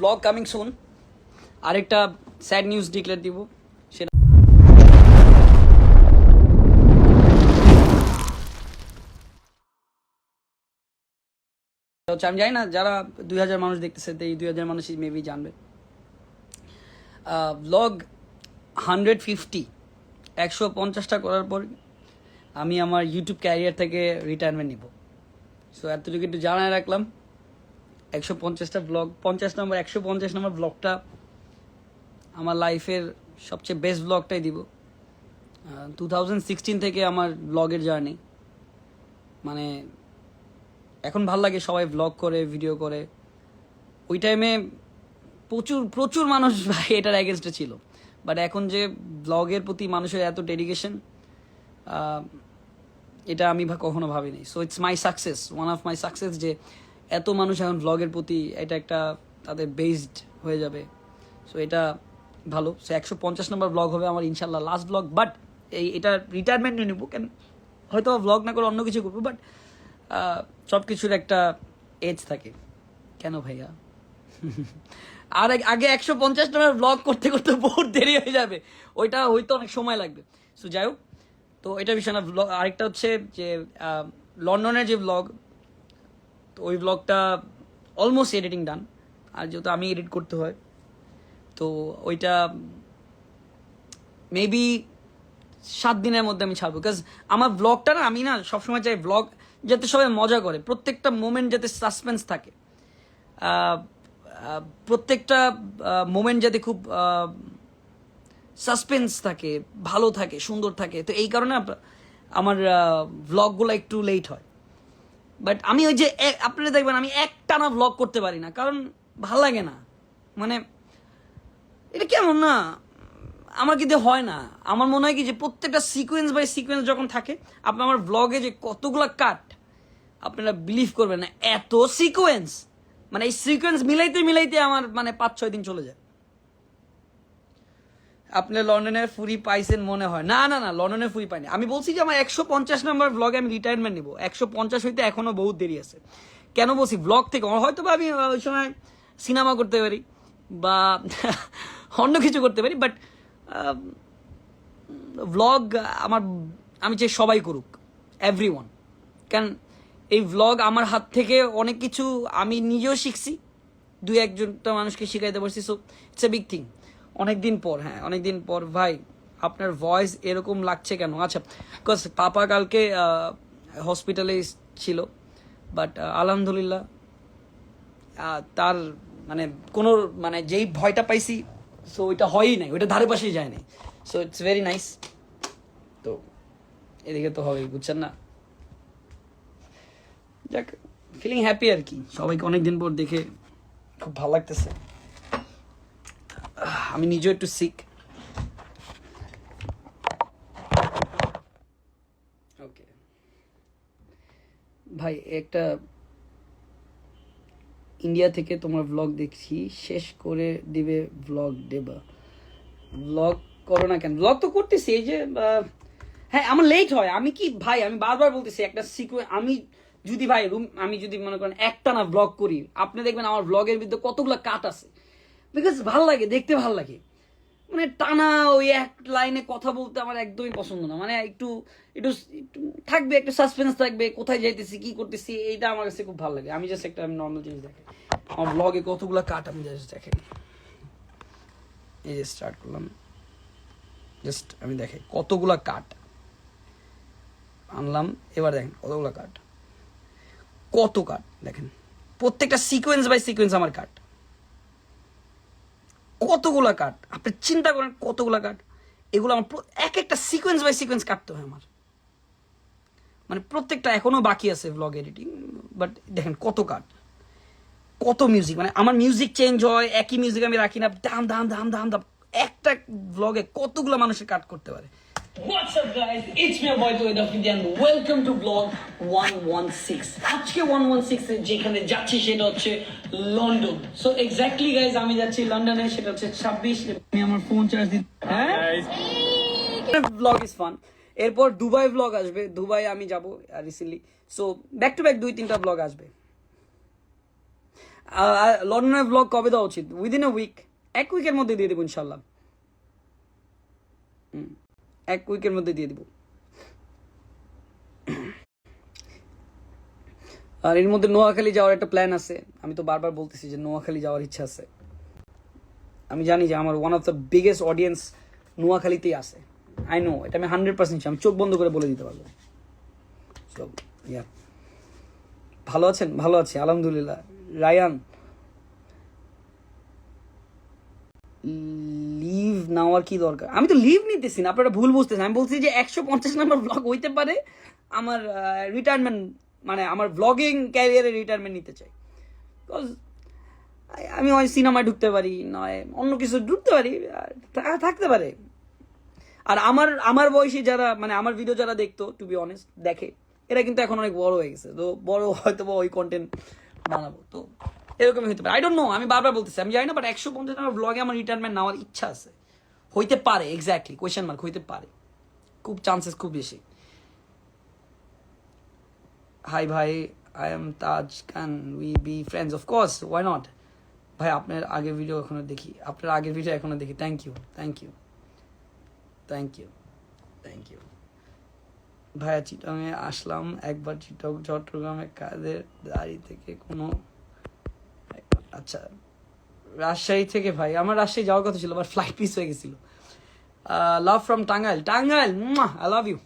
Blog coming soon. আরেকটা sad news declare দিব, সেটা হচ্ছে আমি জানি না যারা 2000 মানুষ দেখতেছে, এই 2000 মানুষই মেবি জানবে। ব্লগ 150টা করার পর আমি আমার ইউটিউব ক্যারিয়ার থেকে রিটায়ারমেন্ট নিব। সো এতটুকু একটু জানায় রাখলাম। 150টা ব্লগ, 150 নম্বর ব্লগটা আমার লাইফের সবচেয়ে বেস্ট ব্লগটাই দিব। 2016 থেকে আমার ব্লগের জার্নি, মানে এখন ভাল লাগে সবাই ব্লগ করে, ভিডিও করে। ওই টাইমে প্রচুর প্রচুর মানুষ ভাই এটার অ্যাগেনস্টে ছিল, বাট এখন যে ব্লগের প্রতি মানুষের এত ডেডিকেশন, এটা আমি কখনো ভাবিনি। So it's my success, one of my success, যে এত মানুষ এখন ব্লগের প্রতি এটা একটা তাদের বেসড হয়ে যাবে। সো এটা ভালো। সো 150 নম্বর ব্লগ হবে আমার ইনশাল্লাহ লাস্ট ব্লগ, বাট এটা রিটায়ারমেন্ট নিয়ে নেবো। কেন হয়তো ব্লগ না করে অন্য কিছু করবো, বাট সব কিছুর একটা এজ থাকে। কেন ভাইয়া? আর আগে 150 নম্বর ব্লগ করতে করতে বহুত দেরি হয়ে যাবে, ওইটা হয়তো অনেক সময় লাগবে। সো যাই হোক, তো এটা বিষয় না। ব্লগ আরেকটা হচ্ছে যে লন্ডনের যে ব্লগ, তো ওই ব্লগটা অলমোস্ট এডিটিং ডান। আর যেহেতু আমি এডিট করতে হয়, তো ওইটা মেবি 7 দিনের মধ্যে আমি ছাড়বো। বিকজ আমার ব্লগটা না, আমি না সবসময় চাই ব্লগ যাতে সবাই মজা করে, প্রত্যেকটা মোমেন্ট যাতে সাসপেন্স থাকে, প্রত্যেকটা মোমেন্ট যাতে খুব সাসপেন্স থাকে, ভালো থাকে, সুন্দর থাকে। তো এই কারণে আমার ভ্লগগুলো একটু লেট হয়। বাট আমি ওই যে আপনারা দেখবেন আমি একটানা ভ্লগ করতে পারি না, কারণ ভাল লাগে না। মানে এটা কেমন না, আমার কিন্তু হয় না। আমার মনে হয় কি যে প্রত্যেকটা সিকোয়েন্স বাই সিকোয়েন্স যখন থাকে, আপনার আমার ব্লগে যে কতগুলা কাট, আপনারা বিলিভ করবেন না, এত সিকোয়েন্স, মানে এই সিকোয়েন্স মিলাইতে মিলাইতে আমার মানে 5-6 দিন চলে যায়। আপনি লন্ডনের ফুরি পাইছেন মনে হয়? না না না, লন্ডনের ফুরি পাইনি। আমি বলছি যে আমার 150 নম্বর ব্লগে আমি রিটায়ারমেন্ট নিব। 150 হইতে এখনো বহুত দেরি আছে। কেন বলছি? ব্লগ থেকে হয়তো বা আমি ওই সময় সিনেমা করতে পারি বা অন্য কিছু করতে পারি, বাট ভ্লগ আমার, আমি চাই সবাই করুক, এভরিওয়ান। কারণ এই ভ্লগ আমার হাত থেকে অনেক কিছু আমি নিজেও শিখছি, 2-1জনটা মানুষকে শিখাইতে পারছি। So it's a big thing. অনেকদিন পর, হ্যাঁ অনেকদিন পর। ভাই আপনার ভয়েস এরকম লাগছে কেন? আচ্ছা, বিকজ পাপা কালকে হসপিটালে ছিল, বাট আলহামদুলিল্লাহ তার মানে কোনো মানে যেই ভয়টা পাইছি, সো ওইটা হয়ই নাই, ওইটা ধারে পাশেই যায় নাই। So it's very nice. তো এদিকে তো হবেই, বুঝছেন না? যাক, ফিলিং হ্যাপি আর কি। সবাইকে অনেকদিন পর দেখে খুব ভালো লাগতেছে। আমি নিজেও একটু সিক। ওকে ভাই, একটা ইন্ডিয়া থেকে তোমার ব্লগ দেখছি, শেষ করে দিবে ব্লগ দেবা। ব্লগ করো না কেন? ব্লগ তো করতেছি, এই যে হ্যাঁ আমার লেট হয়। আমি কি ভাই, আমি বারবার বলতেছি একটা সিকোয়েন্স, আমি যদি ভাই আমি যদি মনে করেন একটা না ব্লগ করি, আপনি দেখবেন আমার ব্লগের ভিতরে কতগুলো কাট আছে। বিকজ ভাল লাগে, দেখতে ভাল লাগে। মানে টানা ওই এক লাইনে কথা বলতে আমার একদমই পছন্দ না। মানে একটু একটু একটু থাকবে, একটা সাসপেন্স থাকবে, কোথায় যাইতেছি, কি করতেছি, এইটা আমার কাছে খুব ভালো লাগে। আমি জাস্ট একটা নর্মাল জিনিস দেখি, আমার ব্লগে কতগুলো কাট আমি জাস্ট দেখে। এই যে স্টার্ট করলাম, জাস্ট আমি দেখে কতগুলা কাট আনলাম। এবার দেখেন কতগুলা কাট, কত কাট দেখেন, প্রত্যেকটা সিকোয়েন্স বাই সিকোয়েন্স আমার কাট, কতগুলা কাট আপনি চিন্তা করেন, কতগুলা কাট। এগুলো আমার এক একটা সিকোয়েন্স বাই সিকোয়েন্স কাটতে হয় আমার, মানে প্রত্যেকটা এখনো বাকি আছে ব্লগ এডিটিং। বাট দেখেন কত কাট, কত মিউজিক, মানে আমার মিউজিক চেঞ্জ হয়, একই মিউজিক আমি রাখি না, দাম দাম দাম দাম দাম। একটা ব্লগে কতগুলো মানুষের কাট করতে পারে। What's up guys, it's me boy Toyed Afridi and welcome to vlog 116. আজকে 116 এ যেখানে যাচ্ছি সেটা হচ্ছে লন্ডন। সো এক্স্যাক্টলি গাইজ আমি যাচ্ছি লন্ডনে, সেটা হচ্ছে 26। আমি আমার ফোন চার্জ দিই। হ্যাঁ ব্লগ ইজ ফান। এরপর দুবাই ব্লগ আসবে, দুবাই আমি যাব recently. So back to back 2-3টা ব্লগ আসবে। লন্ডনের ব্লগ কবে দেওয়া উচিত? উইদিন এ উইক, 1 উইকের মধ্যে দিয়ে দেবো ইনশাল্লাহ। 1 উইকের মধ্যে দিয়ে দিব। আর এর মধ্যে নোয়াখালী যাওয়ার একটা প্ল্যান আছে। আমি তো বারবার বলতেছি যে নোয়াখালী যাওয়ার ইচ্ছা আছে। আমি জানি যে আমার one of the biggest audience নোয়াখালীতেই আছে। আই নো, এটা আমি 100% আমি চোখ বন্ধ করে বলে দিতে পারবো। সো ইয়া, ভালো আছেন? ভালো আছি আলহামদুলিল্লাহ। রায়ান, লিভ নেওয়ার কি দরকার? আমি তো লিভ নিতেছি না, আপনারা ভুল বুঝতেছেন। আমি বলছি যে 150 নম্বর ব্লগ হইতে পারে আমার রিটায়ারমেন্ট, মানে আমার ব্লগিং ক্যারিয়ারে রিটায়ারমেন্ট নিতে চাই। বিকজ আমি হয় সিনেমায় ঢুকতে পারি, নয় অন্য কিছু ঢুকতে পারি, থাকতে পারে। আর আমার আমার বয়সী যারা, মানে আমার ভিডিও যারা দেখতো, টু বি অনেস্ট দেখে, এরা কিন্তু এখন অনেক বড় হয়ে গেছে। তো বড় হয়তো বা ওই কন্টেন্ট বানাবো, তো এরকমই হতে পারে। আই ডোন্ট নো, আমি বারবার বলতেছি আমি জানি না, বাট 150 নম্বর ব্লগে আমার রিটায়ারমেন্ট নেওয়ার ইচ্ছা আছে। হইতে পারে, এক্স্যাক্টলি, কোয়েশ্চেন মার্ক, হইতে পারে, খুব চান্সেস খুব বেশি। হাই ভাই, I am Taj, can we be friends? Of course, why not ভাই। আপনার আগের ভিডিও এখনো দেখি, আপনার আগের ভিডিও এখনো দেখি। Thank you, thank you, thank you, thank you. ভাইয়া চিটাঙে আসলাম একবার, চট্টগ্রামে কাদের দাঁড়ি থেকে কোনো, আচ্ছা রাজশাহী থেকে ভাই, আমার রাজশাহী যাওয়ার কথা ছিল, আবার ফ্লাইট মিস হয়ে গেছিল। Love from Tangail, Tangail, I love you.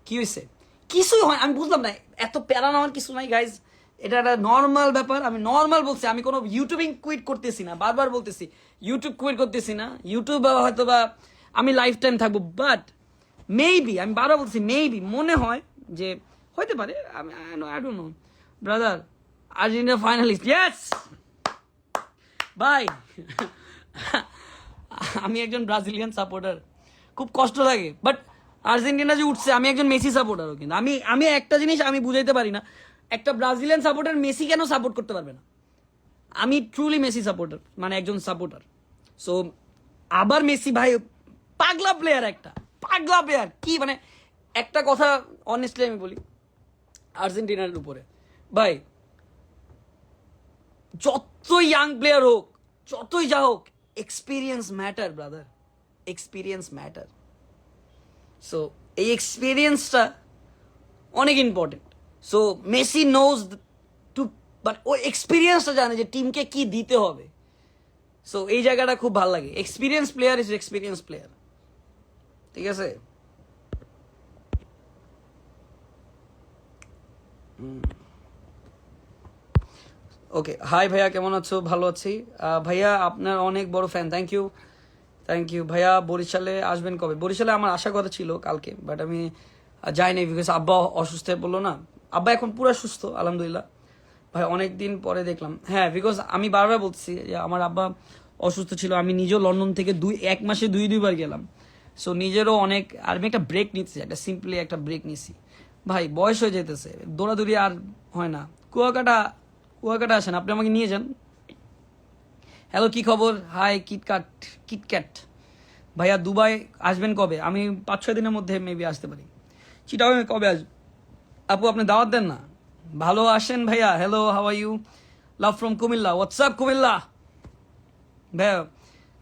কি হয়েছে? কিছুই হয়, আমি বুঝলাম না, এত প্যারা নেওয়ার কিছু নাই গাইজ, এটা একটা নর্মাল ব্যাপার। আমি নর্মাল বলছি, আমি কোনো ইউটিউবিং কুইট করতেছি না, বারবার বলতেছি ইউটিউব কুইট করতেছি না। ইউটিউব হয়তো বা আমি লাইফ টাইম থাকবো, বাট মেবি, আমি বারবার বলছি মেবি, মনে হয় যে হইতে পারে, আমি I don't no. Brother, Argentina finalist, yes ভাই। আমি একজন ব্রাজিলিয়ান সাপোর্টার, খুব কষ্ট লাগে, বাট আর্জেন্টিনা যে উঠছে, আমি একজন মেসি সাপোর্টারও। কিন্তু আমি আমি একটা জিনিস আমি বুঝাইতে পারি না, একটা ব্রাজিলিয়ান সাপোর্টার মেসি কেন সাপোর্ট করতে পারবে না? আমি ট্রুলি মেসি সাপোর্টার, মানে একজন সাপোর্টার। সো আবার মেসি ভাই পাগলা প্লেয়ার, একটা পাগলা প্লেয়ার। কি মানে, একটা কথা অনেস্টলি আমি বলি আর্জেন্টিনার উপরে, ভাই যতই ইয়াং প্লেয়ার হোক, যতই যা হোক, experience matter brother, experience matter. So এই এক্সপিরিয়েন্সটা অনেক important. So Messi knows too, but ও এক্সপিরিয়েন্সটা জানে যে টিমকে কি দিতে হবে। সো এই জায়গাটা খুব ভালো লাগে। Experience player is experience player, ঠিক আছে? ওকে, হাই ভাইয়া, কেমন আছো? ভালো আছি ভাইয়া, আপনার অনেক বড় fan. Thank you, thank you ভাইয়া। বরিশালে আসবেন কবে? বরিশালে আমার আসার কথা ছিল কালকে, বাট আমি যাইনি, বিকজ আব্বা অসুস্থ হয়ে পড়লো না। আব্বা এখন পুরো সুস্থ আলহামদুলিল্লাহ ভাই, অনেক দিন পরে দেখলাম। হ্যাঁ, বিকজ আমি বারবার বলছি যে আমার আব্বা অসুস্থ ছিল। আমি নিজেও লন্ডন থেকে 1 মাসে 2-2বার গেলাম। সো নিজেরও অনেক, আর আমি একটা ব্রেক নিচ্ছি, একটা সিম্পলি একটা ব্রেক নিছি ভাই। বয়স হয়ে যেতেছে, দৌড়াদৌড়ি আর হয় না। কুয়াকাটা, কুয়াকাটা আসেন, আপনি আমাকে নিয়ে যান। হ্যালো, কি খবর? হাই কিটক্যাট, কিটক্যাট ভাইয়া। দুবাই আসবেন কবে? আমি 5-6 দিনের মধ্যে মেবি আসতে পারি। চিটাগাং কবে আসবেন আপু? আপনি দাওয়াত দেন না। ভালো আসেন ভাইয়া। Hello, how are you? Love from Comilla. WhatsApp Comilla ভাইয়া,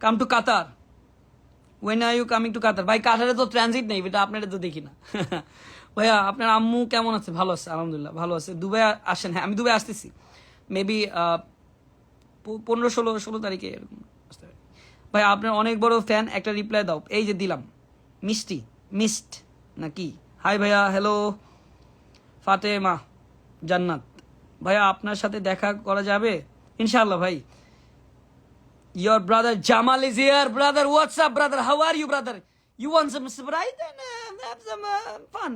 come to Qatar. When are you coming to Qatar? ভাই কাতারে তো ট্রানজিট নেই, এটা আপনারা তো দেখি না। ভাইয়া আপনার আম্মু কেমন আছে? ভালো আছে আলহামদুলিল্লাহ, ভালো আছে। দুবাই আসেন? হ্যাঁ, আমি দুবাই আসতেছি মেবি 15-16 তারিখে এরকম আসতে পারি। ভাই আপনার অনেক বড় ফ্যান, একটা রিপ্লাই দাও। এই যে দিলাম, মিষ্টি মিস্ট নাকি? হাই ভাইয়া, হ্যালো ফাতেমা জান্নাত। ভাইয়া আপনার সাথে দেখা করা যাবে ইনশাআল্লাহ ভাই। Your brother Jamal is here, brother. What's up, brother? How are you, brother? You want some Sprite and have some fun?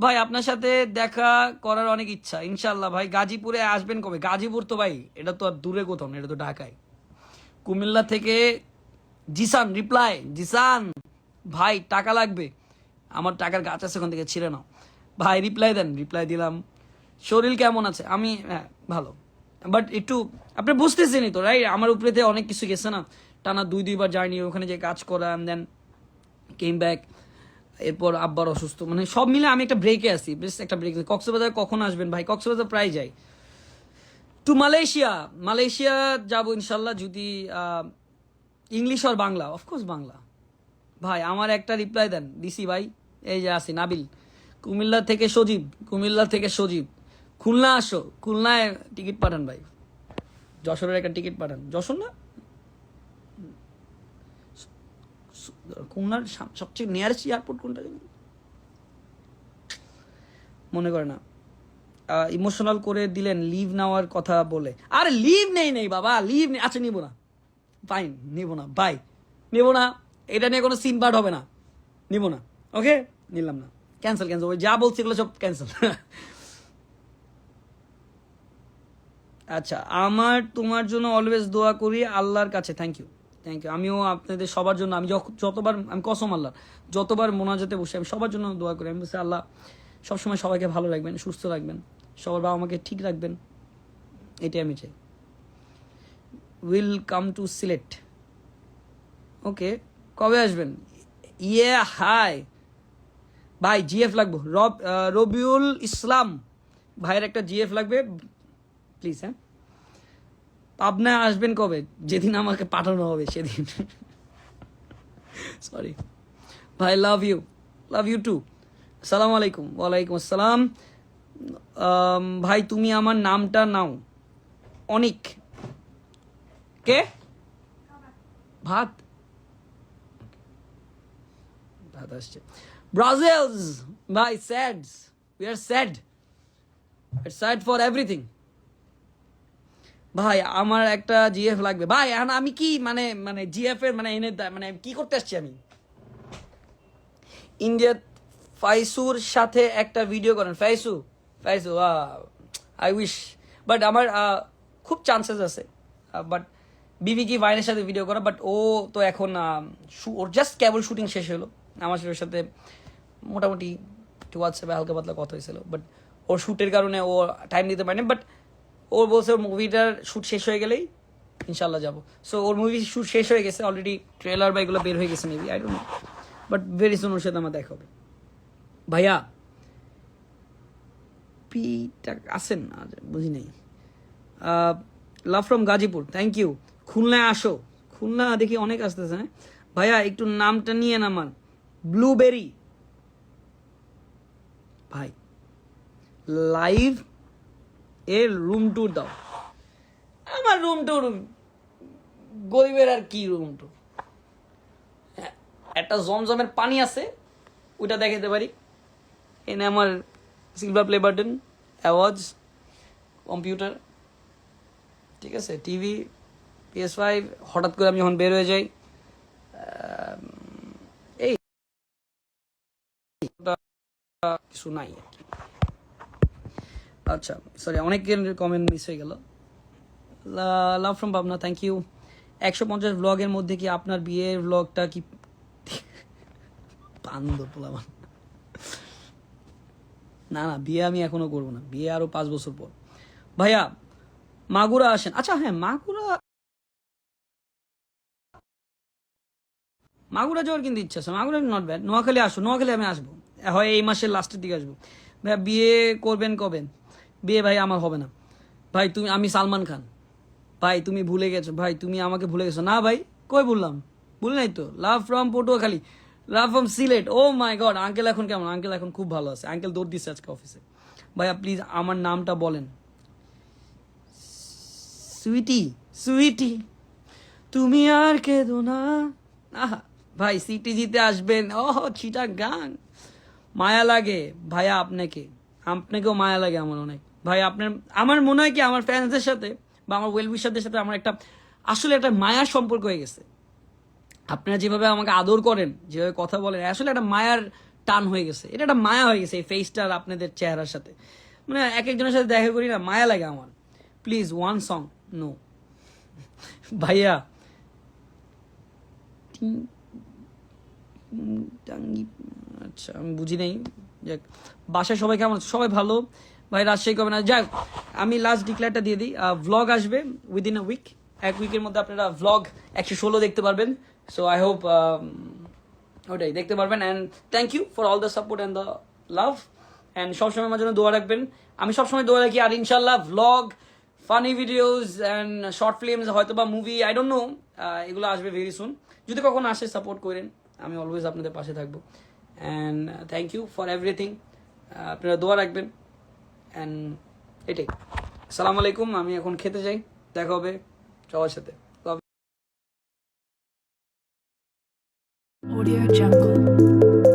ভাই আপনার সাথে দেখা করার অনেক ইচ্ছা ইনশাআল্লাহ ভাই। গাজীপুরে আসবেন কবে? গাজীপুর তো ভাই এটা তো আর দূরে কোথাও না, এটা তো ঢাকায়। কুমিল্লা থেকে জিসান রিপ্লাই। জিসান ভাই টাকা লাগবে, আমার টাকার গাছ আছে, ওখান থেকে ছিঁড়ে নাও ভাই। রিপ্লাই দেন। রিপ্লাই দিলাম। শরীর কেমন আছে? আমি হ্যাঁ ভালো, বাট একটু আপনি বুঝতেছেনই তো রাইট, আমার উপরেতে অনেক কিছু গেছে না, টানা 2-2বার জার্নি, ওখানে যে কাজ করা, অ্যান্ড দেন কেম ব্যাক, এরপর আব্বার অসুস্থ, মানে সব মিলে আমি একটা ব্রেকে আছি। বেশ একটা ব্রেক। কক্সবাজার কখন আসবেন ভাই? কক্সবাজার প্রায় যাই, টু মালয়েশিয়া, মালয়েশিয়া যাবো ইনশাল্লাহ, যদি ইংলিশ আর বাংলা, অফকোর্স বাংলা। ভাই আমার একটা রিপ্লাই দেন, দিছি ভাই, এই যে আছি নাবিল, কুমিল্লা থেকে সজীব, কুমিল্লা থেকে সজীব, খুলনা আসো, খুলনায় টিকিট পাঠান ভাই, যশোরের একটা টিকিট পাঠান, যশোর না খুলনার সবচেয়ে নিয়ারেস্ট এয়ারপোর্ট কোনটা জানেন? মনে করে না, ইমোশনাল করে দিলেন লিভ নেওয়ার কথা বলে। আরে লিভ নেই বাবা, লিভ নেই, আচ্ছা নিব না, ফাইন নিব না ভাই, নিব না, এটা নিয়ে কোনো সিন পার্ট হবে না, নিব না, ওকে নিলাম না, ক্যান্সেল ক্যান্সেল, ওই যা বলছি এগুলো সব ক্যান্সেল। আচ্ছা, আমার তোমার জন্য অলওয়েজ দোয়া করি আল্লাহর কাছে, থ্যাংক ইউ থ্যাংক ইউ। আমিও আপনাদের সবার জন্য, আমি যতবার, আমি কসম আল্লাহ, যতবার মোনাজাতে বসে আমি সবার জন্য দোয়া করি, আমি বলছি আল্লাহ সবসময় সবাইকে ভালো রাখবেন, সুস্থ রাখবেন, সবার বাবা আমাকে ঠিক রাখবেন, এটাই আমি চাই। উইল কাম টু সিলেট, ওকে, কবে আসবেন? ইয়ে হাই ভাই, জিএফ লাগবে, রবিউল ইসলাম ভাইয়ের একটা জিএফ লাগবে প্লিজ, হ্যাঁ। পাবনা আসবেন কবে? যেদিন আমাকে পাঠানো হবে সেদিন। সরি ভাই, লাভ ইউ টু। আসসালামু আলাইকুম। ওয়ালাইকুম আসসালাম। ভাই তুমি আমার নামটা নাও, অনিক। কে? ভাত ভাত আসছে। ব্রাজিলস ভাই, sad, we are sad, sad for everything. ভাই আমার একটা জিএফ লাগবে ভাই, এখন আমি কি মানে মানে জিএফ এর মানে এনে মানে কি করতে আসছি আমি? ইন্ডিয়া ফাইসুর সাথে একটা ভিডিও করেন। ফাইসু আই উইশ, বাট আমার খুব চান্সেস আছে, বাট বিবিকি ভাইনের সাথে ভিডিও করা, বাট ও তো এখন ওর জাস্ট কেবল শুটিং শেষ হলো, আমার সাথে মোটামুটি হোয়াটসঅ্যাপে হালকা পাতলা কথা হয়েছিল, বাট ওর শ্যুটের কারণে ও টাইম দিতে পারেনি, বাট ও বলছে ওর মুভিটার শ্যুট শেষ হয়ে গেলেই ইনশাল্লাহ যাবো। সো ওর মুভি শ্যুট শেষ হয়ে গেছে অলরেডি, ট্রেলার বা এগুলো বের হয়ে গেছে maybe, I don't know, but very soon ওর সাথে আমার দেখা হবে। ভাইয়া পিটা আছেন না, বুঝি নাই। Love from Gazipur, thank you. খুলনায় আসো, খুলনা দেখি অনেক আসতেছে, হ্যাঁ ভাইয়া একটু নামটা নিয়ে নামান, ব্লুবেরি ভাই, লাইভ এর রুম ট্যুর দাও। আমার রুম ট্যুর, গরিবের আর কি রুম ট্যুর, একটা জমজমের পানি আছে ওইটা দেখাতে পারি, এনে আমার silver play button, awards, computer, ঠিক আছে, টিভি, PS5, হঠাৎ করে আমি যখন বের হয়ে যাই, এই কিছু নাই আর কি। আচ্ছা সরি, অনেকের কমেন্ট মিস হয়ে গেল। Love from Pabna, thank you. 150 ব্লগের মধ্যে কি আপনার বিয়ের ব্লগটা কি পান্দ পোলাবান? না বিয়ে আমি এখনো করবো না, বিয়ে আরো 5 বছর পর। ভাইয়া মাগুরা আসেন। আচ্ছা হ্যাঁ, মাগুরা যাওয়ার কিন্তু ইচ্ছা আছে, মাগুরা নট ব্যাড। নোয়াখালী আসো, নোয়াখালী আমি আসবো, হয় এই মাসের লাস্টের দিকে আসবো। ভাইয়া বিয়ে করবেন কবে? বিয়ে ভাই আমার হবে না ভাই, আমি সালমান খান ভাই, তুমি ভুলে গেছো ভাই, তুমি আমাকে ভুলে গেছো। না ভাই, কই বললাম, ভুল নাই তো। Love from Patuakhali, love from Sylhet. Oh my god, uncle এখন কেমন? আঙ্কেল এখন খুব ভালো আছে, আঙ্কেল দৌড় দিচ্ছে আজকে অফিসে। ভাইয়া প্লিজ আমার নামটা বলেন। সুইটি তুমি আর কেঁদো না। আহা ভাই, সিটিজিতে আসবেন, ও চিটাগাং, মায়া লাগে ভাইয়া আপনাকেও মায়া লাগে আমার অনেক ভাই। আমার মনে হয় কি আমার ফ্যান্সদের সাথে বা আমার ওয়েল উইশারদের সাথে আমার আসলে একটা মায়ার সম্পর্ক হয়ে গেছে। আপনারা যেভাবে আমাকে আদর করেন, যেভাবে কথা বলেন, আসলে একটা মায়ার টান হয়ে গেছে, এটা একটা মায়া হয়ে গেছে এই ফেসটার, আপনাদের চেহারার সাথে। মানে এক একজনের সাথে দেখা করি না, মায়া লাগে আমার। Please one song. নো ভাইয়া, আচ্ছা আমি বুঝি নাই। যাক, বাসায় সবাই কেমন? সবাই ভালো ভাই। রাজশাহী কবে না? যাক, আমি লাস্ট ডিক্লেয়ারটা দিয়ে দিই, ভ্লগ আসবে উইদিন আ উইক, এক উইকের মধ্যে আপনারা ভ্লগ 116 দেখতে পারবেন। সো আই হোপ ওটাই দেখতে পারবেন। And thank you for all the support and the love, and সবসময় আমার জন্য দোয়া রাখবেন। আমি সবসময় দোয়া রাখি, আর ইনশাল্লাহ vlog funny videos and short films হয়তো বা মুভি, আই ডোন্ট নো, এগুলো আসবে ভেরি সুন। যদি কখনো আসে সাপোর্ট করেন, আমি অলওয়েজ আপনাদের পাশে থাকবো। And thank you for everything. আপনারা দোয়া রাখবেন অ্যান্ড এটাই। আসসালামু আলাইকুম, আমি এখন খেতে যাই, দেখা হবে সবার সাথে। Audio Jungle.